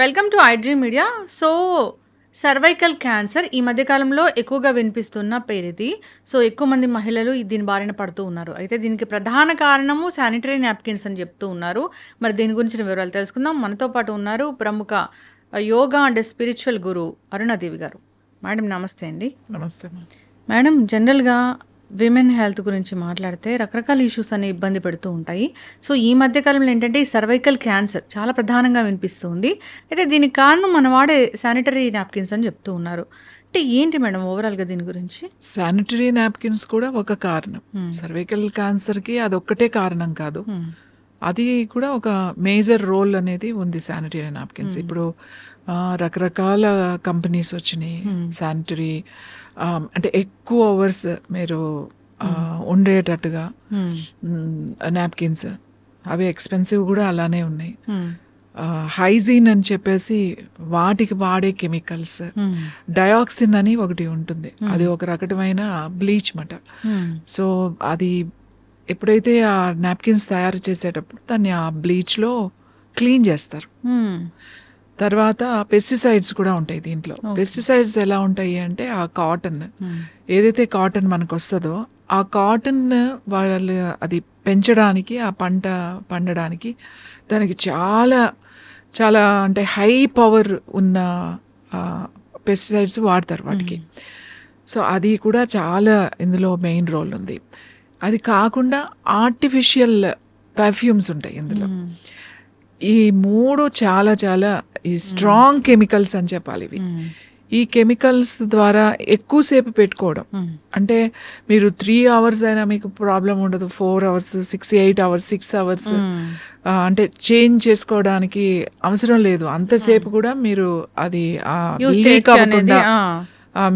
Welcome to iDream media. So cervical cancer ఈ మధ్యకాలంలో ఎక్కువగా వినిపిస్తున్న పేరు ఇది. సో ఎక్కువ మంది మహిళలు దీని బారిన పడుతూ ఉన్నారు. అయితే దీనికి ప్రధాన కారణము శానిటరీ నాప్కిన్స్ అని చెప్తూ ఉన్నారు. మరి దీని గురించిన వివరాలు తెలుసుకుందాం. మనతో పాటు ఉన్నారు ప్రముఖ యోగా అండ్ స్పిరిచువల్ గురు అరుణాదేవి గారు. మేడం నమస్తే అండి. నమస్తే మేడం, జనరల్గా విమెన్ హెల్త్ గురించి మాట్లాడితే రకరకాల ఇష్యూస్ అనే ఇబ్బంది పెడుతూ ఉంటాయి. సో ఈ మధ్యకాలంలో ఏంటంటే ఈ సర్వైకల్ క్యాన్సర్ చాలా ప్రధానంగా వినిపిస్తుంది. అయితే దీనికి కారణం మన వాడే శానిటరీ నాప్కిన్స్ అని చెప్తూ ఉన్నారు. అంటే ఏంటి మేడం ఓవరాల్గా దీని గురించి? శానిటరీ నాప్కిన్స్ కూడా ఒక కారణం. సర్వైకల్ క్యాన్సర్కి అదొక్కటే కారణం కాదు, అది కూడా ఒక మేజర్ రోల్ అనేది ఉంది శానిటరీ నాప్కిన్స్. ఇప్పుడు రకరకాల కంపెనీస్ వచ్చినాయి శానిటరీ, అంటే ఎక్కువ అవర్స్ మీరు ఉండేటట్టుగా నాప్కిన్స్. అవి ఎక్స్పెన్సివ్ కూడా అలానే ఉన్నాయి. హైజీన్ అని చెప్పేసి వాటికి వాడే కెమికల్స్, డయాక్సిన్ అని ఒకటి ఉంటుంది, అది ఒక రకమైన బ్లీచ్ మాట. సో అది ఎప్పుడైతే ఆ నాప్కిన్స్ తయారు చేసేటప్పుడు దాన్ని ఆ బ్లీచ్లో క్లీన్ చేస్తారు. తర్వాత పెస్టిసైడ్స్ కూడా ఉంటాయి దీంట్లో. పెస్టిసైడ్స్ ఎలా ఉంటాయి అంటే ఆ కాటన్, ఏదైతే కాటన్ మనకు వస్తుందో ఆ కాటన్ వాళ్ళు అది పెంచడానికి, ఆ పంట పండడానికి దానికి చాలా చాలా అంటే హై పవర్ ఉన్న పెస్టిసైడ్స్ వాడతారు వాటికి. సో అది కూడా చాలా ఇందులో మెయిన్ రోల్ ఉంది. అది కాకుండా ఆర్టిఫిషియల్ పర్ఫ్యూమ్స్ ఉంటాయి ఇందులో. ఈ మూడు చాలా చాలా ఈ స్ట్రాంగ్ కెమికల్స్ అని చెప్పాలి ఇవి. ఈ కెమికల్స్ ద్వారా ఎక్కువసేపు పెట్టుకోవడం, అంటే మీరు 3 hours అయినా మీకు ప్రాబ్లం ఉండదు, 4 hours, 8 hours, 6 hours అంటే చేంజ్ చేసుకోవడానికి అవసరం లేదు. అంతసేపు కూడా మీరు అది లీక్ అవ్వకుండా,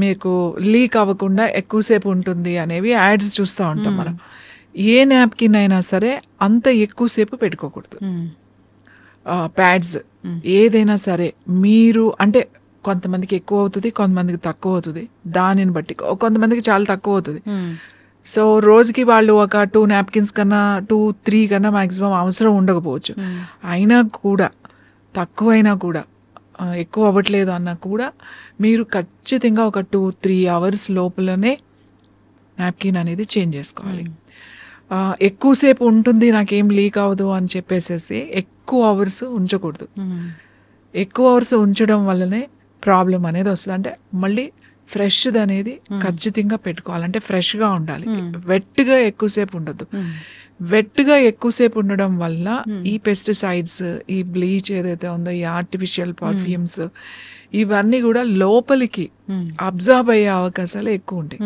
మీకు లీక్ అవ్వకుండా ఎక్కువసేపు ఉంటుంది అనేవి యాడ్స్ చూస్తూ ఉంటాం మనం. ఏ నాప్కిన్ అయినా సరే అంత ఎక్కువసేపు పెట్టుకోకూడదు. ప్యాడ్స్ ఏదైనా సరే మీరు, అంటే కొంతమందికి ఎక్కువ అవుతుంది, కొంతమందికి తక్కువ అవుతుంది, దానిని బట్టి. కొంతమందికి చాలా తక్కువ అవుతుంది. సో రోజుకి వాళ్ళు ఒక 2 నాప్కిన్స్ కన్నా 2-3 కన్నా మ్యాక్సిమం అవసరం ఉండకపోవచ్చు. అయినా కూడా తక్కువైనా కూడా, ఎక్కువ అవ్వట్లేదు అన్నా కూడా మీరు ఖచ్చితంగా ఒక 2-3 hours లోపలనే నాప్కిన్ అనేది చేంజ్ చేసుకోవాలి. ఎక్కువసేపు ఉంటుంది నాకేం లీక్ అవ్వదు అని చెప్పేసేసి ఎక్కువ అవర్స్ ఉంచకూడదు. ఎక్కువ అవర్స్ ఉంచడం వల్లనే ప్రాబ్లం అనేది వస్తుంది. అంటే మళ్ళీ ఫ్రెష్ది అనేది ఖచ్చితంగా పెట్టుకోవాలంటే ఫ్రెష్గా ఉండాలి. వెట్గా ఎక్కువసేపు ఉండద్దు. వెట్గా ఎక్కువసేపు ఉండడం వల్ల ఈ పెస్టిసైడ్స్, ఈ బ్లీచ్ ఏదైతే ఉందో, ఈ ఆర్టిఫిషియల్ పర్ఫ్యూమ్స్, ఇవన్నీ కూడా లోపలికి అబ్జర్వ్ అయ్యే అవకాశాలు ఎక్కువ ఉంటాయి.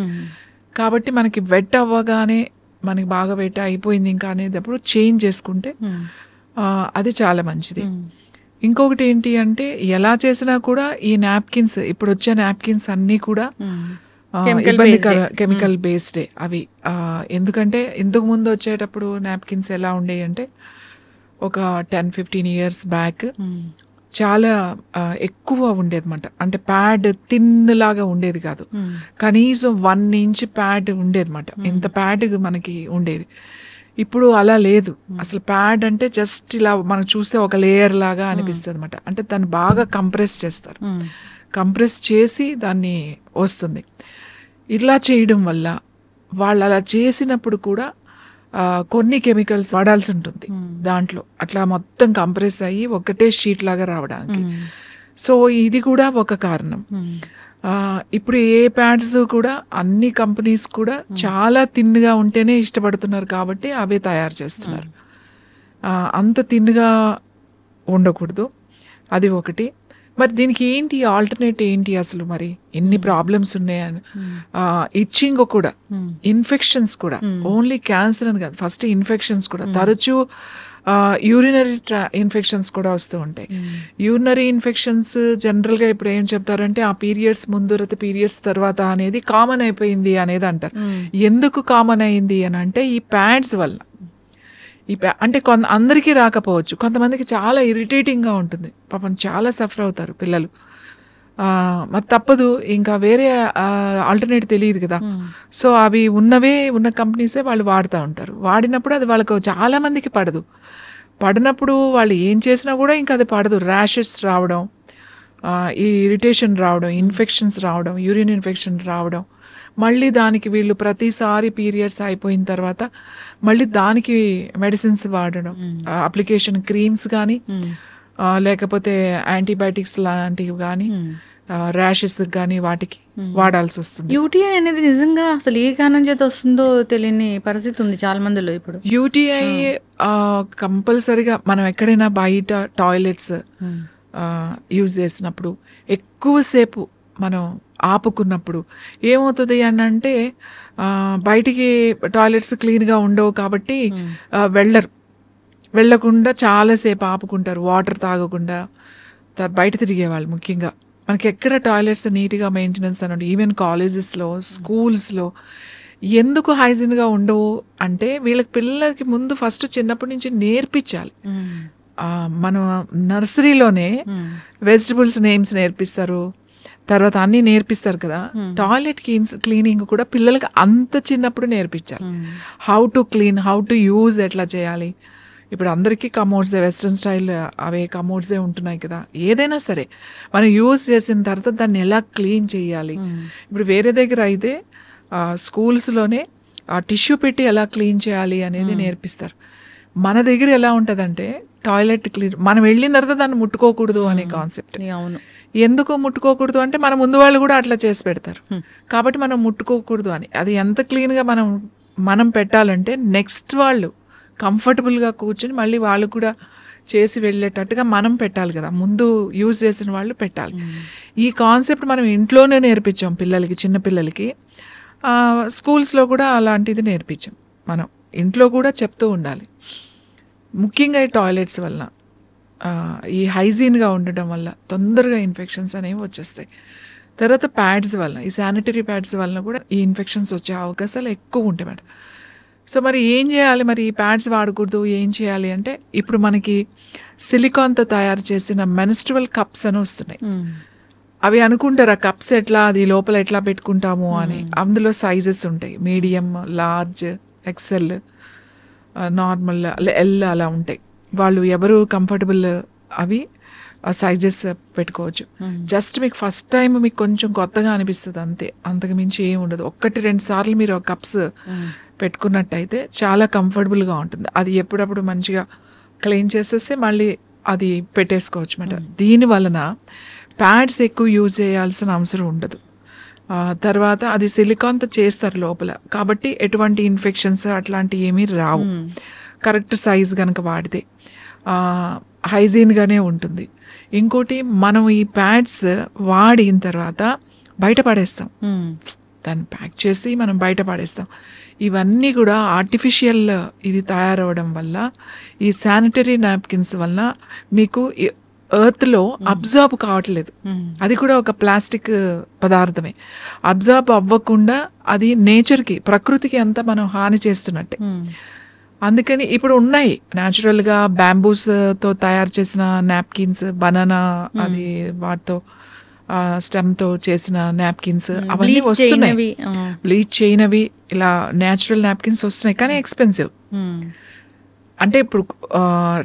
కాబట్టి మనకి వెట్ అవ్వగానే మనకి బాగా వెట్ అయిపోయింది ఇంకా అనేటప్పుడు చేంజ్ చేసుకుంటే అది చాలా మంచిది. ఇంకొకటి ఏంటి అంటే, ఎలా చేసినా కూడా ఈ నాప్కిన్స్, ఇప్పుడు వచ్చే నాప్కిన్స్ అన్నీ కూడా ఇబ్బందికర కెమికల్ బేస్డే అవి. ఎందుకంటే ఇంతకు ముందు వచ్చేటప్పుడు నాప్కిన్స్ ఎలా ఉండేవి అంటే, ఒక 10-15 years బ్యాక్ చాలా ఎక్కువ ఉండేది అనమాట. అంటే ప్యాడ్ తిన్నలాగా ఉండేది కాదు, కనీసం 1 inch ప్యాడ్ ఉండేది అనమాట. ఇంత ప్యాడ్ మనకి ఉండేది. ఇప్పుడు అలా లేదు. అసలు ప్యాడ్ అంటే జస్ట్ ఇలా మనం చూస్తే ఒక లేయర్ లాగా అనిపిస్తుంది అనమాట. అంటే దాన్ని బాగా కంప్రెస్ చేస్తారు, కంప్రెస్ చేసి దాన్ని వస్తుంది. ఇలా చేయడం వల్ల వాళ్ళు అలా చేసినప్పుడు కూడా కొన్ని కెమికల్స్ వాడాల్సి ఉంటుంది దాంట్లో, అట్లా మొత్తం కంప్రెస్ అయ్యి ఒకటే షీట్ లాగా రావడానికి. సో ఇది కూడా ఒక కారణం. ఇప్పుడు ఏ ప్యాడ్స్ కూడా అన్ని కంపెనీస్ కూడా చాలా తిన్నుగా ఉంటేనే ఇష్టపడుతున్నారు కాబట్టి అవే తయారు చేస్తున్నారు. అంత తిన్నుగా ఉండకూడదు, అది ఒకటి. మరి దీనికి ఏంటి ఆల్టర్నేట్ ఏంటి అసలు? మరి ఎన్ని ప్రాబ్లమ్స్ ఉన్నాయని, ఇచ్చింగ్ కూడా, ఇన్ఫెక్షన్స్ కూడా, ఓన్లీ క్యాన్సర్ అని కాదు, ఫస్ట్ ఇన్ఫెక్షన్స్ కూడా తరచూ యూరినరీ ఇన్ఫెక్షన్స్ కూడా వస్తూ ఉంటాయి. యూరినరీ ఇన్ఫెక్షన్స్ జనరల్గా ఇప్పుడు ఏం చెప్తారంటే, ఆ పీరియడ్స్ ముందు పీరియడ్స్ తర్వాత అనేది కామన్ అయిపోయింది అనేది అంటారు. ఎందుకు కామన్ అయింది అని అంటే, ఈ ప్యాడ్స్ వల్ల. అంటే అందరికీ రాకపోవచ్చు, కొంతమందికి చాలా ఇరిటేటింగ్గా ఉంటుంది, పాపం చాలా సఫర్ అవుతారు పిల్లలు. మరి తప్పదు, ఇంకా వేరే ఆల్టర్నేట్ తెలియదు కదా. సో అవి ఉన్న కంపెనీసే వాళ్ళు వాడుతూ ఉంటారు. వాడినప్పుడు అది వాళ్ళకు చాలా మందికి పడినప్పుడు వాళ్ళు ఏం చేసినా కూడా ఇంకా అది పడదు. ర్యాషెస్ రావడం, ఈ ఇరిటేషన్ రావడం, ఇన్ఫెక్షన్స్ రావడం, యూరిన్ ఇన్ఫెక్షన్ రావడం, మళ్ళీ దానికి వీళ్ళు ప్రతిసారి పీరియడ్స్ అయిపోయిన తర్వాత మళ్ళీ దానికి మెడిసిన్స్ వాడడం, అప్లికేషన్ క్రీమ్స్ కానీ లేకపోతే యాంటీబయాటిక్స్ లాంటివి కానీ ర్యాషెస్ కానీ వాటికి వాడాల్సి వస్తుంది. యూటీఐ అనేది నిజంగా అసలు ఏ కారణం చేత వస్తుందో తెలియని పరిస్థితి ఉంది చాలా మందిలో ఇప్పుడు. యూటీఐ కంపల్సరీగా మనం ఎక్కడైనా బయట టాయిలెట్స్ యూజ్ చేసినప్పుడు ఎక్కువసేపు మనం ఆపుకున్నప్పుడు ఏమవుతుంది అని అంటే బయటికి టాయిలెట్స్ క్లీన్గా ఉండవు కాబట్టి వెళ్ళకుండా చాలాసేపు ఆపుకుంటారు, వాటర్ తాగకుండా బయట తిరిగేవాళ్ళు. ముఖ్యంగా మనకి ఎక్కడ టాయిలెట్స్ నీట్గా మెయింటెనెన్స్ అని ఈవెన్ కాలేజెస్లో, స్కూల్స్లో ఎందుకు హైజీన్గా ఉండవు అంటే వీళ్ళకి పిల్లలకి ముందు ఫస్ట్ చిన్నప్పటి నుంచి నేర్పించాలి. మనం నర్సరీలోనే వెజిటబుల్స్ నేమ్స్ నేర్పిస్తారు, తర్వాత అన్నీ నేర్పిస్తారు కదా. టాయిలెట్ క్లీనింగ్ కూడా పిల్లలకి అంత చిన్నప్పుడు నేర్పించాలి. How to clean, how to use ఎట్లా చేయాలి. ఇప్పుడు అందరికీ కమోడ్సే, వెస్ట్రన్ స్టైల్ అవే కమోడ్సే ఉంటున్నాయి కదా. ఏదైనా సరే మనం యూజ్ చేసిన తర్వాత దాన్ని ఎలా క్లీన్ చేయాలి. ఇప్పుడు వేరే దగ్గర అయితే స్కూల్స్లోనే ఆ టిష్యూ పెట్టి ఎలా క్లీన్ చేయాలి అనేది నేర్పిస్తారు. మన దగ్గర ఎలా ఉంటుందంటే టాయిలెట్ క్లీన్, మనం వెళ్ళిన తర్వాత దాన్ని ముట్టుకోకూడదు అనే కాన్సెప్ట్. ఎందుకు ముట్టుకోకూడదు అంటే మన ముందు వాళ్ళు కూడా అట్లా చేసి పెడతారు కాబట్టి మనం ముట్టుకోకూడదు అని. అది ఎంత క్లీన్గా మనం పెట్టాలంటే నెక్స్ట్ వాళ్ళు కంఫర్టబుల్గా కూర్చొని మళ్ళీ వాళ్ళు కూడా చేసి వెళ్ళేటట్టుగా మనం పెట్టాలి కదా. ముందు యూజ్ చేసిన వాళ్ళు పెట్టాలి. ఈ కాన్సెప్ట్ మనం ఇంట్లోనే నేర్పించాం పిల్లలకి, చిన్నపిల్లలకి. స్కూల్స్లో కూడా అలాంటిది నేర్పించాం. మనం ఇంట్లో కూడా చెప్తూ ఉండాలి. ముఖ్యంగా ఈ టాయిలెట్స్ వల్ల, ఈ హైజీన్గా ఉండడం వల్ల తొందరగా ఇన్ఫెక్షన్స్ అనేవి వచ్చేస్తాయి. తర్వాత ప్యాడ్స్ వల్ల, ఈ శానిటరీ ప్యాడ్స్ వల్ల కూడా ఈ ఇన్ఫెక్షన్స్ వచ్చే అవకాశాలు ఎక్కువ ఉంటాయి మేడం. సో మరి ఏం చేయాలి, మరి ఈ ప్యాడ్స్ వాడకూడదు, ఏం చేయాలి అంటే ఇప్పుడు మనకి సిలికాన్తో తయారు చేసిన మెన్స్ట్రువల్ కప్స్ అని వస్తున్నాయి. అవి అనుకుంటారు ఆ కప్స్ ఎట్లా, అది లోపల ఎట్లా పెట్టుకుంటాము అని. అందులో సైజెస్ ఉంటాయి, medium, large, XL, normal, L అలా ఉంటాయి. వాళ్ళు ఎవరు కంఫర్టబుల్ అవి సైజెస్ పెట్టుకోవచ్చు. జస్ట్ మీకు ఫస్ట్ టైం మీకు కొంచెం కొత్తగా అనిపిస్తుంది అంతే, అంతకు మించి ఏమి ఉండదు. 1-2 సార్లు మీరు కప్స్ పెట్టుకున్నట్టయితే చాలా కంఫర్టబుల్గా ఉంటుంది. అది ఎప్పుడప్పుడు మంచిగా క్లీన్ చేసేస్తే మళ్ళీ అది పెట్టేసుకోవచ్చు అన్నమాట. దీని వలన ప్యాడ్స్ ఎక్కువ యూజ్ చేయాల్సిన అవసరం ఉండదు. తర్వాత అది సిలికాన్తో చేస్తారు లోపల కాబట్టి ఎటువంటి ఇన్ఫెక్షన్స్ అట్లాంటివి ఏమీ రావు. కరెక్ట్ సైజ్ కనుక వాడితే హైజీన్గానే ఉంటుంది. ఇంకోటి, మనం ఈ ప్యాడ్స్ వాడిన తర్వాత బయట పడేస్తాం, దాన్ని ప్యాక్ చేసి మనం బయట పడేస్తాం. ఇవన్నీ కూడా ఆర్టిఫిషియల్ ఇది తయారవడం వల్ల, ఈ శానిటరీ నాప్కిన్స్ వల్ల మీకు ఎర్త్లో అబ్జార్బ్ కావట్లేదు. అది కూడా ఒక ప్లాస్టిక్ పదార్థమే. అబ్జార్బ్ అవ్వకుండా అది నేచర్కి, ప్రకృతికి అంతా మనం హాని చేస్తున్నట్టే. అందుకని ఇప్పుడు ఉన్నాయి న్యాచురల్గా బ్యాంబూస్తో తయారు చేసిన నాప్కిన్స్, బనానా అది వాటితో స్టెమ్తో చేసిన నాప్కిన్స్ అవన్నీ వస్తున్నాయి. బ్లీచ్ చేయనవి ఇలా న్యాచురల్ నాప్కిన్స్ వస్తున్నాయి, కానీ ఎక్స్పెన్సివ్. అంటే ఇప్పుడు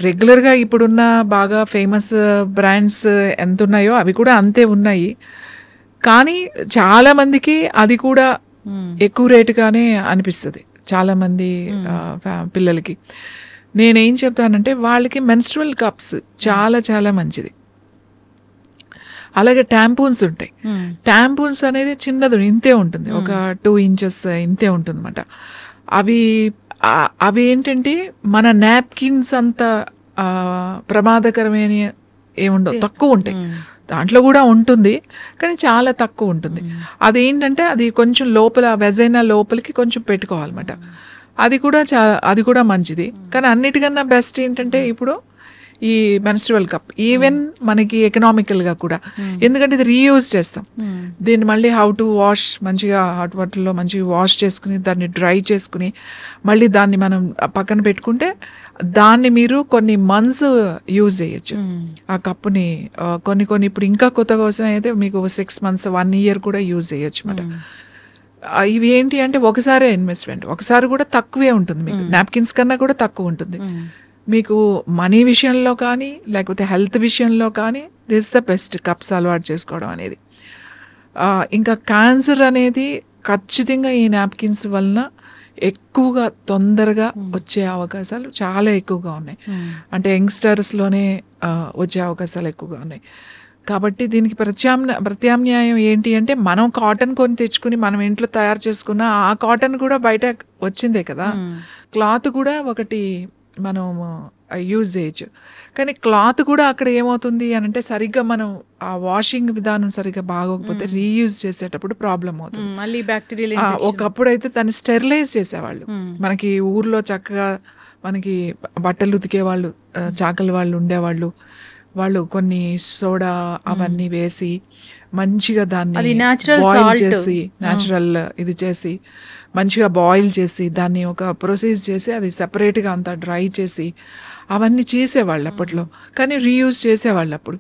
రెగ్యులర్గా ఇప్పుడున్న బాగా ఫేమస్ బ్రాండ్స్ ఎంత ఉన్నాయో అవి కూడా అంతే ఉన్నాయి. కానీ చాలామందికి అది కూడా ఎక్కువ రేటుగానే అనిపిస్తుంది చాలామంది పిల్లలకి. నేనేం చెప్తానంటే వాళ్ళకి మెన్స్ట్రువల్ కప్స్ చాలా చాలా మంచిది. అలాగే ట్యాంపూన్స్ ఉంటాయి. ట్యాంపూన్స్ అనేది చిన్నది, ఇంతే ఉంటుంది, ఒక 2 ఇంచెస్ ఇంతే ఉంటుంది అన్నమాట. అవి ఏంటంటే మన నాప్కిన్స్ అంత ప్రమాదకరమైన ఏముండవు, తక్కువ ఉంటాయి. దాంట్లో కూడా ఉంటుంది కానీ చాలా తక్కువ ఉంటుంది. అదేంటంటే అది కొంచెం లోపల వెజైనా లోపలికి కొంచెం పెట్టుకోవాలన్నమాట. అది కూడా మంచిది. కానీ అన్నిటికన్నా బెస్ట్ ఏంటంటే ఇప్పుడు ఈ మెన్స్ట్రువల్ కప్, ఈవెన్ మనకి ఎకనామికల్గా కూడా, ఎందుకంటే ఇది రీయూజ్ చేస్తాం. దీన్ని మళ్ళీ హౌ టు వాష్, మంచిగా హాట్ వాటర్లో మంచిగా వాష్ చేసుకుని దాన్ని డ్రై చేసుకుని మళ్ళీ దాన్ని మనం పక్కన పెట్టుకుంటే దాన్ని మీరు కొన్ని మంత్స్ యూజ్ చేయొచ్చు. ఆ కప్పుని కొన్ని ఇప్పుడు ఇంకా కొత్తగా వచ్చినాయితే మీకు 6 months 1 year కూడా యూజ్ చేయొచ్చు అన్నమాట. ఇవి ఏంటి అంటే ఒకసారి ఇన్వెస్ట్మెంట్, ఒకసారి కూడా తక్కువే ఉంటుంది, మీకు నాప్కిన్స్ కన్నా కూడా తక్కువ ఉంటుంది. మీకు మనీ విషయంలో కానీ లేకపోతే హెల్త్ విషయంలో కానీ దిస్ ద బెస్ట్ కప్స్ అలవాటు చేసుకోవడం అనేది. ఇంకా క్యాన్సర్ అనేది ఖచ్చితంగా ఈ నాప్కిన్స్ వలన ఎక్కువగా తొందరగా వచ్చే అవకాశాలు చాలా ఎక్కువగా ఉన్నాయి. అంటే యంగ్స్టర్స్లోనే వచ్చే అవకాశాలు ఎక్కువగా ఉన్నాయి. కాబట్టి దీనికి ప్రత్యామ్నాయం ఏంటి అంటే మనం కాటన్ కొని తెచ్చుకుని మనం ఇంట్లో తయారు చేసుకున్న ఆ కాటన్ కూడా బయట వచ్చిందే కదా. క్లాత్ కూడా ఒకటి మనం యూజ్ చేయొచ్చు. కానీ క్లాత్ కూడా అక్కడ ఏమవుతుంది అని అంటే సరిగ్గా మనం ఆ వాషింగ్ విధానం సరిగ్గా బాగోకపోతే రీయూజ్ చేసేటప్పుడు ప్రాబ్లం అవుతుంది. మళ్ళీ బ్యాక్టీరియల్ ఒకప్పుడు అయితే దాన్ని స్టెరిలైజ్ చేసేవాళ్ళు. మనకి ఊర్లో చక్కగా మనకి బట్టలు ఉతికే వాళ్ళు, చాకలి వాళ్ళు ఉండేవాళ్ళు. వాళ్ళు కొన్ని సోడా అవన్నీ వేసి మంచిగా దాన్ని బాయిల్ చేసి న్యాచురల్ ఇది చేసి మంచిగా బాయిల్ చేసి దాన్ని ఒక ప్రొసెస్ చేసి అది సెపరేట్గా అంతా డ్రై చేసి అవన్నీ చేసేవాళ్ళు అప్పట్లో. కానీ రీయూజ్ చేసేవాళ్ళు అప్పుడు.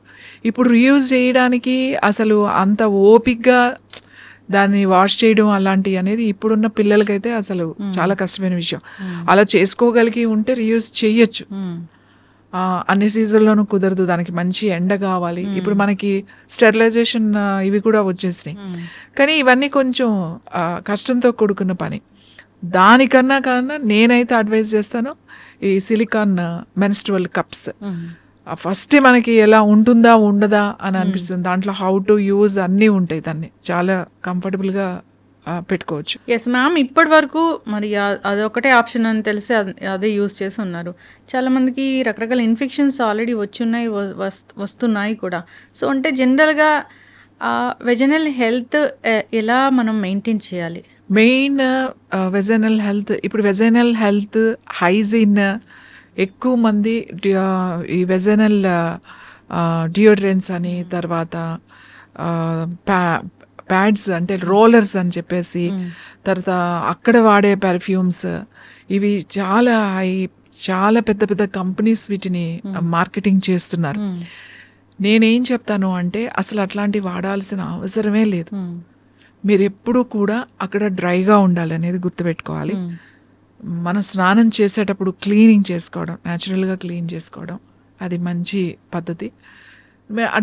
ఇప్పుడు రీయూజ్ చేయడానికి అసలు అంత ఓపిక్గా దాన్ని వాష్ చేయడం అలాంటివి అనేది ఇప్పుడున్న పిల్లలకైతే అసలు చాలా కష్టమైన విషయం. అలా చేసుకోగలిగి ఉంటే రీయూజ్ చెయ్యొచ్చు. అన్ని సీజన్లోనూ కుదరదు, దానికి మంచి ఎండ కావాలి. ఇప్పుడు మనకి స్టెరిలైజేషన్ ఇవి కూడా వచ్చేసినాయి. కానీ ఇవన్నీ కొంచెం కష్టంతో కూడుకున్న పని. దానికన్నా నేనైతే అడ్వైజ్ చేస్తాను ఈ సిలికాన్ మెన్స్ట్రువల్ కప్స్. ఫస్ట్ మనకి ఎలా ఉంటుందా ఉండదా అని అనిపిస్తుంది. దాంట్లో హౌ టు యూజ్ అన్నీ ఉంటాయి. దాన్ని చాలా కంఫర్టబుల్గా పెట్టుకోవచ్చు. ఎస్ మ్యామ్, ఇప్పటి వరకు మరి అదొకటే ఆప్షన్ అని తెలిసి అదే యూజ్ చేసి ఉన్నారు. చాలామందికి రకరకాల ఇన్ఫెక్షన్స్ ఆల్రెడీ వచ్చున్నాయి, వస్తున్నాయి కూడా. సో అంటే జనరల్గా వెజనల్ హెల్త్ ఎలా మనం మెయింటైన్ చేయాలి? మెయిన్ వెజనల్ హెల్త్, ఇప్పుడు వెజనల్ హెల్త్ హైజీన్ ఎక్కువ మంది ఈ వెజనల్ డియోడ్రెంట్స్ అని, తర్వాత ప్యాడ్స్ అంటే రోలర్స్ అని చెప్పేసి, తర్వాత అక్కడ వాడే పెర్ఫ్యూమ్స్, ఇవి చాలా పెద్ద పెద్ద కంపెనీస్ వీటిని మార్కెటింగ్ చేస్తున్నారు. నేనేం చెప్తాను అంటే అసలు అట్లాంటివి వాడాల్సిన అవసరమే లేదు. మీరు ఎప్పుడూ కూడా అక్కడ డ్రైగా ఉండాలనేది గుర్తుపెట్టుకోవాలి. మనం స్నానం చేసేటప్పుడు క్లీనింగ్ చేసుకోవడం, న్యాచురల్గా క్లీన్ చేసుకోవడం అది మంచి పద్ధతి.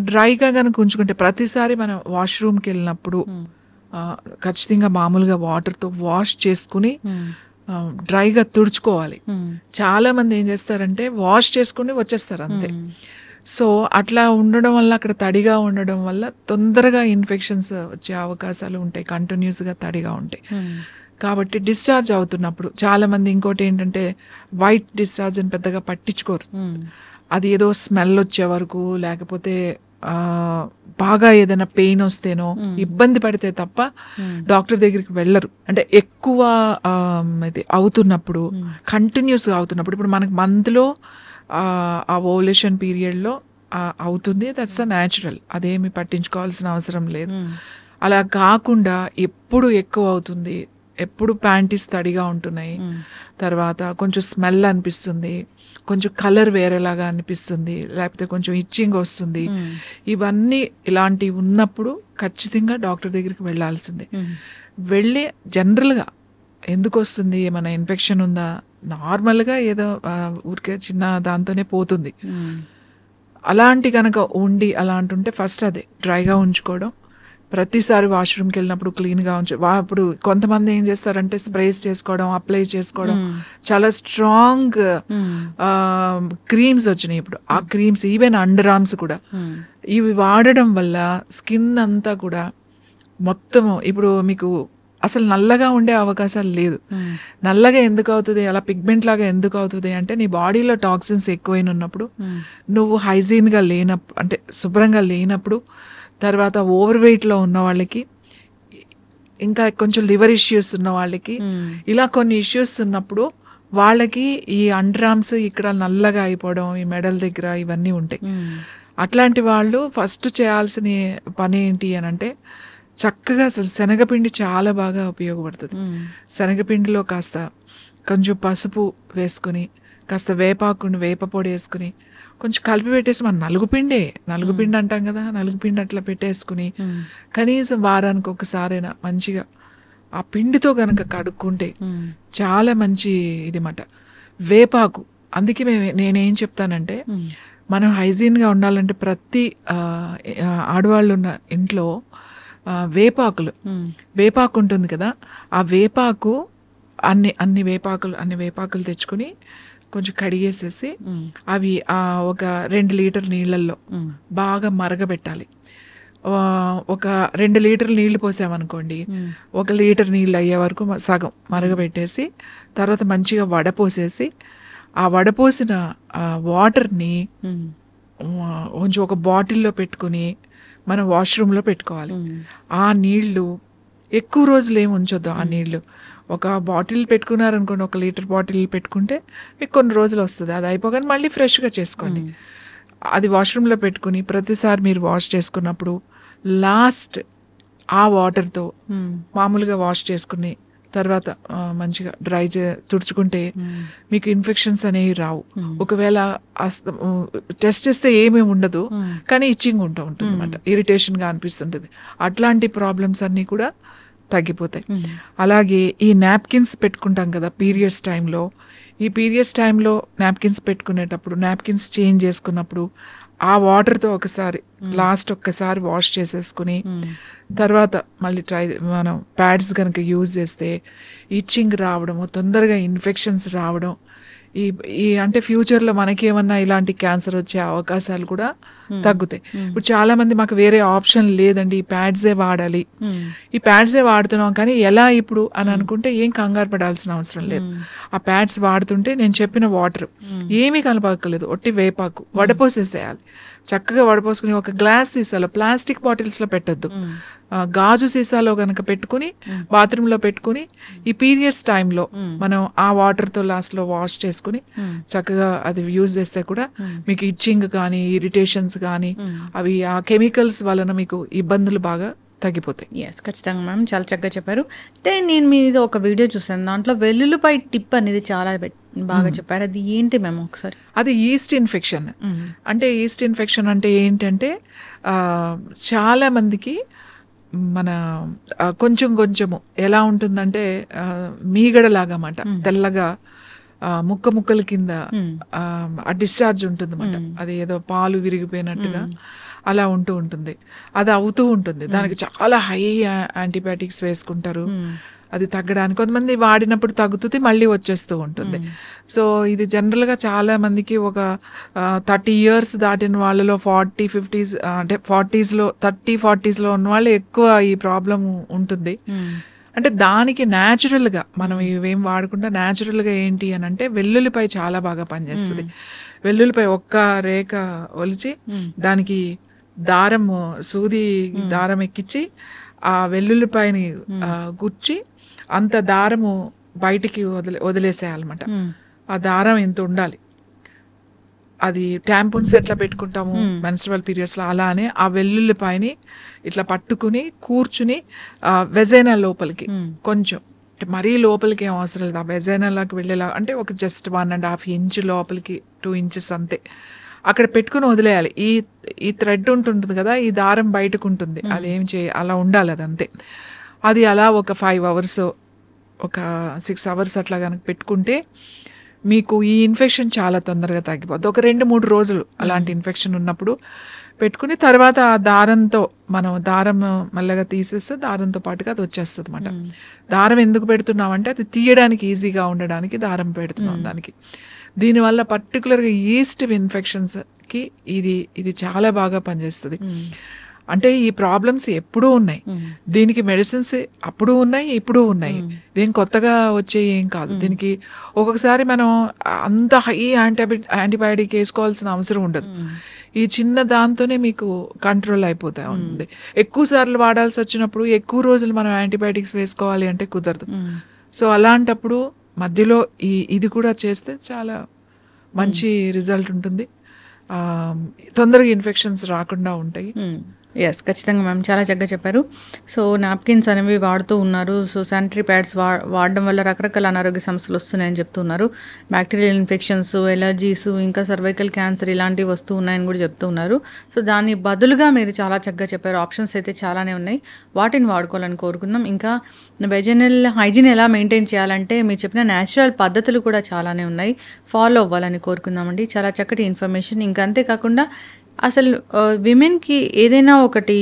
డ్రైగా కనుక ఉంచుకుంటే ప్రతిసారి మనం వాష్రూమ్కి వెళ్ళినప్పుడు ఖచ్చితంగా మామూలుగా వాటర్తో వాష్ చేసుకుని డ్రైగా తుడుచుకోవాలి. చాలా మంది ఏం చేస్తారంటే వాష్ చేసుకుని వచ్చేస్తారు అంతే. సో అట్లా ఉండడం వల్ల, అక్కడ తడిగా ఉండడం వల్ల తొందరగా ఇన్ఫెక్షన్స్ వచ్చే అవకాశాలు ఉంటాయి, కంటిన్యూస్గా తడిగా ఉంటాయి. కాబట్టి డిశ్చార్జ్ అవుతున్నప్పుడు చాలామంది ఇంకోటి ఏంటంటే వైట్ డిశ్చార్జ్ అని పెద్దగా పట్టించుకోరు. అది ఏదో స్మెల్ వచ్చే వరకు, లేకపోతే బాగా ఏదైనా పెయిన్ వస్తేనో ఇబ్బంది పడితే తప్ప డాక్టర్ దగ్గరికి వెళ్ళరు. అంటే ఎక్కువ ఇది అవుతున్నప్పుడు, కంటిన్యూస్గా అవుతున్నప్పుడు, ఇప్పుడు మనకి మంత్లో ఆ ఓవులేషన్ పీరియడ్లో అవుతుంది, దట్స్ అ న్యాచురల్, అదేమి పట్టించుకోవాల్సిన అవసరం లేదు. అలా కాకుండా ఎప్పుడు ఎక్కువ అవుతుంది, ఎప్పుడు ప్యాంటీస్ తడిగా ఉంటున్నాయి, తర్వాత కొంచెం స్మెల్ అనిపిస్తుంది, కొంచెం కలర్ వేరేలాగా అనిపిస్తుంది, లేకపోతే కొంచెం ఇచ్చింగ్ వస్తుంది, ఇవన్నీ ఇలాంటివి ఉన్నప్పుడు ఖచ్చితంగా డాక్టర్ దగ్గరికి వెళ్ళాల్సిందే. వెళ్ళి జనరల్గా ఎందుకు వస్తుంది, ఏమైనా ఇన్ఫెక్షన్ ఉందా, నార్మల్గా ఏదో ఊరికే చిన్న దాంతోనే పోతుంది, అలాంటి కనుక ఉండి అలాంటి ఉంటే ఫస్ట్ అదే డ్రైగా ఉంచుకోవడం. ప్రతిసారి వాష్రూమ్కి వెళ్ళినప్పుడు క్లీన్గా ఇప్పుడు కొంతమంది ఏం చేస్తారంటే స్ప్రేస్ చేసుకోవడం, అప్లై చేసుకోవడం, చాలా స్ట్రాంగ్ క్రీమ్స్ వచ్చినాయి ఇప్పుడు. ఆ క్రీమ్స్ ఈవెన్ అండర్ ఆర్మ్స్ కూడా ఇవి వాడడం వల్ల స్కిన్ అంతా కూడా మొత్తం ఇప్పుడు మీకు అసలు నల్లగా ఉండే అవకాశాలు లేదు. నల్లగా ఎందుకు అవుతుంది, అలా పిగ్మెంట్ లాగా ఎందుకు అవుతుంది అంటే నీ బాడీలో టాక్సిన్స్ ఎక్కువైన ఉన్నప్పుడు, నువ్వు హైజీన్గా లేనప్పుడు, అంటే శుభ్రంగా లేనప్పుడు, తర్వాత ఓవర్ వెయిట్లో ఉన్న వాళ్ళకి, ఇంకా కొంచెం లివర్ ఇష్యూస్ ఉన్న వాళ్ళకి, ఇలా కొన్ని ఇష్యూస్ ఉన్నప్పుడు వాళ్ళకి ఈ అండర్ ఆర్మ్స్ ఇక్కడ నల్లగా అయిపోవడం, ఈ మెడల్ దగ్గర ఇవన్నీ ఉంటాయి. అట్లాంటి వాళ్ళు ఫస్ట్ చేయాల్సిన పని ఏంటి అని అంటే చక్కగా అసలు శనగపిండి చాలా బాగా ఉపయోగపడుతుంది. శనగపిండిలో కాస్త కొంచెం పసుపు వేసుకుని, కాస్త వేప పొడి వేసుకుని కొంచెం కలిపి పెట్టేసి, మన నలుగుపిండి అంటాం కదా, నలుగుపిండి అట్లా పెట్టేసుకుని కనీసం వారానికి ఒకసారైనా మంచిగా ఆ పిండితో కనుక కడుక్కుంటే చాలా మంచి ఇది మాట. వేపాకు అందుకే నేనేం చెప్తానంటే మనం హైజీన్గా ఉండాలంటే ప్రతి ఆడవాళ్ళు ఉన్న ఇంట్లో వేపాకు ఉంటుంది కదా, ఆ వేపాకు అన్ని వేపాకులు తెచ్చుకుని కొంచెం కడిగేసేసి అవి ఒక 2 లీటర్ నీళ్ళల్లో బాగా మరగబెట్టాలి. ఒక 2 లీటర్ల నీళ్లు పోసామనుకోండి, 1 లీటర్ నీళ్ళు అయ్యే వరకు సగం మరగబెట్టేసి తర్వాత మంచిగా వడపోసేసి ఆ వడపోసిన వాటర్ని కొంచెం ఒక బాటిల్లో పెట్టుకుని మనం వాష్రూమ్లో పెట్టుకోవాలి. ఆ నీళ్లు ఎక్కువ రోజులు ఏమి ఉంచొద్దు. ఆ నీళ్లు ఒక బాటిల్ పెట్టుకున్నారనుకోండి, 1 లీటర్ బాటిల్ పెట్టుకుంటే మీకు కొన్ని రోజులు వస్తుంది. అది అయిపోగానే మళ్ళీ ఫ్రెష్గా చేసుకోండి. అది వాష్రూమ్లో పెట్టుకుని ప్రతిసారి మీరు వాష్ చేసుకున్నప్పుడు లాస్ట్ ఆ వాటర్తో మామూలుగా వాష్ చేసుకుని తర్వాత మంచిగా తుడుచుకుంటే మీకు ఇన్ఫెక్షన్స్ అనేవి రావు. ఒకవేళ టెస్ట్ చేస్తే ఏమీ ఉండదు, కానీ ఇచ్చింగ్ ఉంటుంది అన్నమాట, ఇరిటేషన్గా అనిపిస్తుంటుంది. అట్లాంటి ప్రాబ్లమ్స్ అన్నీ కూడా తగ్గిపోతాయి. అలాగే ఈ నాప్కిన్స్ పెట్టుకుంటాం కదా పీరియడ్స్ టైంలో, ఈ పీరియడ్స్ టైంలో నాప్కిన్స్ పెట్టుకునేటప్పుడు నాప్కిన్స్ చేంజ్ చేసుకున్నప్పుడు ఆ వాటర్తో ఒక్కసారి వాష్ చేసేసుకుని తర్వాత మళ్ళీ మనం ప్యాడ్స్ కనుక యూజ్ చేస్తే ఇచ్చింగ్ రావడము, తొందరగా ఇన్ఫెక్షన్స్ రావడం, ఈ అంటే ఫ్యూచర్లో మనకేమన్నా ఇలాంటి క్యాన్సర్ వచ్చే అవకాశాలు కూడా తగ్గుతాయి. ఇప్పుడు చాలా మంది మాకు వేరే ఆప్షన్ లేదండి, ఈ ప్యాడ్సే వాడాలి, ఈ ప్యాడ్సే వాడుతున్నాం కానీ ఎలా ఇప్పుడు అని అనుకుంటే ఏం కంగారు పడాల్సిన అవసరం లేదు. ఆ ప్యాడ్స్ వాడుతుంటే నేను చెప్పిన వాటర్ ఏమీ కలపక్కర్లేదు, ఒట్టి వేపాకు వడపోసేసేయాలి. చక్కగా వడపోసుకుని ఒక గ్లాస్ సీసాలో, ప్లాస్టిక్ బాటిల్స్లో పెట్టద్దు, గాజు సీసాలో కనుక పెట్టుకుని బాత్రూంలో పెట్టుకుని ఈ పీరియడ్స్ టైంలో మనం ఆ వాటర్తో లాస్ట్లో వాష్ చేసుకుని చక్కగా అది యూజ్ చేస్తే కూడా మీకు ఇచ్చింగ్ కానీ ఇరిటేషన్స్ కానీ అవి ఆ కెమికల్స్ వలన మీకు ఇబ్బందులు బాగా తగ్గిపోతాయి. ఎస్, ఖచ్చితంగా మ్యామ్, చాలా చక్కగా చెప్పారు. అయితే నేను మీద ఒక వీడియో చూసాను, దాంట్లో వెల్లుల్లిపై టిప్ అనేది చాలా బాగా చెప్పారు. అది ఏంటి మ్యామ్ ఒకసారి? అది ఈస్ట్ ఇన్ఫెక్షన్. అంటే ఈస్ట్ ఇన్ఫెక్షన్ అంటే ఏంటంటే చాలా మందికి మన కొంచెము ఎలా ఉంటుందంటే మీగడలాగా అన్నమాట, తెల్లగా ముక్కల కింద ఆ డిశ్చార్జ్ ఉంటుంది అన్నమాట. అది ఏదో పాలు విరిగిపోయినట్టుగా అలా ఉంటుంది. అది అవుతూ ఉంటుంది. దానికి చాలా హై యాంటీబయాటిక్స్ వేసుకుంటారు అది తగ్గడానికి. కొంతమంది వాడినప్పుడు తగ్గుతుంది, మళ్ళీ వచ్చేస్తూ ఉంటుంది. సో ఇది జనరల్గా చాలా మందికి ఒక 30 years దాటిన వాళ్ళలో 40-50s అంటే 30-40s ఉన్న వాళ్ళు ఎక్కువ ఈ ప్రాబ్లం ఉంటుంది. అంటే దానికి న్యాచురల్గా మనం ఇవేం వాడకుండా న్యాచురల్గా ఏంటి అని అంటే వెల్లుల్లిపై చాలా బాగా పనిచేస్తుంది. వెల్లుల్లిపై ఒక్క రేఖ ఒలిచి దానికి సూది దారం ఎక్కించి ఆ వెల్లుల్లిపైని గుచ్చి అంత దారము బయటికి వదిలేసేయాలన్నమాట. ఆ దారం ఎంత ఉండాలి, అది ట్యాంపూన్స్ ఎట్లా పెట్టుకుంటాము మెన్స్ట్రువల్ పీరియడ్స్లో అలానే ఆ వెల్లుల్లిపాయని ఇట్లా పట్టుకుని కూర్చుని వెజైనా లోపలికి కొంచెం, అంటే మరీ లోపలికి ఏం అవసరం లేదు, ఆ వెజైనాలోకి వెళ్ళేలా అంటే ఒక జస్ట్ 1.5 inch లోపలికి 2 inches అంతే అక్కడ పెట్టుకుని వదిలేయాలి. ఈ థ్రెడ్ ఉంటుంది కదా, ఈ దారం బయటకు ఉంటుంది, అదేం అలా ఉండాలి, అదంతే. అది అలా ఒక 5 hours ఒక 6 hours అట్లా కనుక పెట్టుకుంటే మీకు ఈ ఇన్ఫెక్షన్ చాలా తొందరగా తగ్గిపోద్ది. ఒక 2-3 రోజులు అలాంటి ఇన్ఫెక్షన్ ఉన్నప్పుడు పెట్టుకుని తర్వాత ఆ దారంతో దారం మెల్లగా తీసేస్తే దారంతో పాటుగా అది వచ్చేస్తుంది అన్నమాట. దారం ఎందుకు పెడుతున్నామంటే అది తీయడానికి ఈజీగా ఉండడానికి దారం పెడుతున్నాం దానికి. దీనివల్ల పర్టికులర్గా ఈస్ట్ ఇన్ఫెక్షన్స్కి ఇది చాలా బాగా పనిచేస్తుంది. అంటే ఈ ప్రాబ్లమ్స్ ఎప్పుడూ ఉన్నాయి, దీనికి మెడిసిన్స్ అప్పుడు ఉన్నాయి ఇప్పుడు ఉన్నాయి, దీనికి కొత్తగా వచ్చే ఏం కాదు. దీనికి ఒక్కొక్కసారి మనం అంత హై యాంటీబయాటిక్ వేసుకోవాల్సిన అవసరం ఉండదు. ఈ చిన్న దాంతోనే మీకు కంట్రోల్ అయిపోతా ఉంది. ఎక్కువ సార్లు వాడాల్సి వచ్చినప్పుడు ఎక్కువ రోజులు మనం యాంటీబయాటిక్స్ వేసుకోవాలి అంటే కుదరదు. సో అలాంటప్పుడు మధ్యలో ఇది కూడా చేస్తే చాలా మంచి రిజల్ట్ ఉంటుంది, తొందరగా ఇన్ఫెక్షన్స్ రాకుండా ఉంటాయి. యెస్. ఖచ్చితంగా మ్యామ్. చాలా చక్కగా చెప్పారు. సో, నాప్కిన్స్ అనేవి వాడుతూ ఉన్నారు. సో, శానిటరీ ప్యాడ్స్ వాడడం వల్ల రకరకాల అనారోగ్య సమస్యలు వస్తున్నాయని చెప్తూ ఉన్నారు. బ్యాక్టీరియల్ ఇన్ఫెక్షన్స్, ఎలర్జీస్, ఇంకా సర్వైకల్ క్యాన్సర్ ఇలాంటివి వస్తూ ఉన్నాయని కూడా చెప్తూ ఉన్నారు. సో, దాని బదులుగా మీరు చాలా చక్కగా చెప్పారు. ఆప్షన్స్ అయితే చాలానే ఉన్నాయి. వాటిని వాడుకోవాలని కోరుకుందాం. ఇంకా వెజనల్ హైజీన్ ఎలా మెయింటైన్ చేయాలంటే మీరు చెప్పిన న్యాచురల్ పద్ధతులు కూడా చాలానే ఉన్నాయి. ఫాలో అవ్వాలని కోరుకుందామండి. చాలా చక్కటి ఇన్ఫర్మేషన్. ఇంకా అంతేకాకుండా అసలు విమెన్‌కి ఏదైనా ఒకటి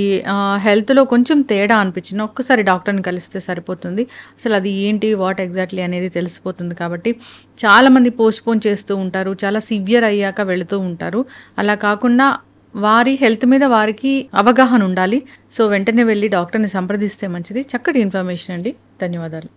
హెల్త్‌లో కొంచెం తేడా అనిపించినా ఒక్కసారి డాక్టర్‌ని కలిస్తే సరిపోతుంది. అసలు అది ఏంటి, వాట్ ఎగ్జాక్ట్‌లీ అనేది తెలిసిపోతుంది. కాబట్టి చాలామంది పోస్ట్‌పోన్ చేస్తూ ఉంటారు. చాలా సివియర్ అయ్యాక వెళుతూ ఉంటారు. అలా కాకుండా వారి హెల్త్ మీద వారికి అవగాహన ఉండాలి. సో, వెంటనే వెళ్లి డాక్టర్‌ని సంప్రదిస్తే మంచిది. చక్కటి ఇన్ఫర్మేషన్ అండి. ధన్యవాదాలు.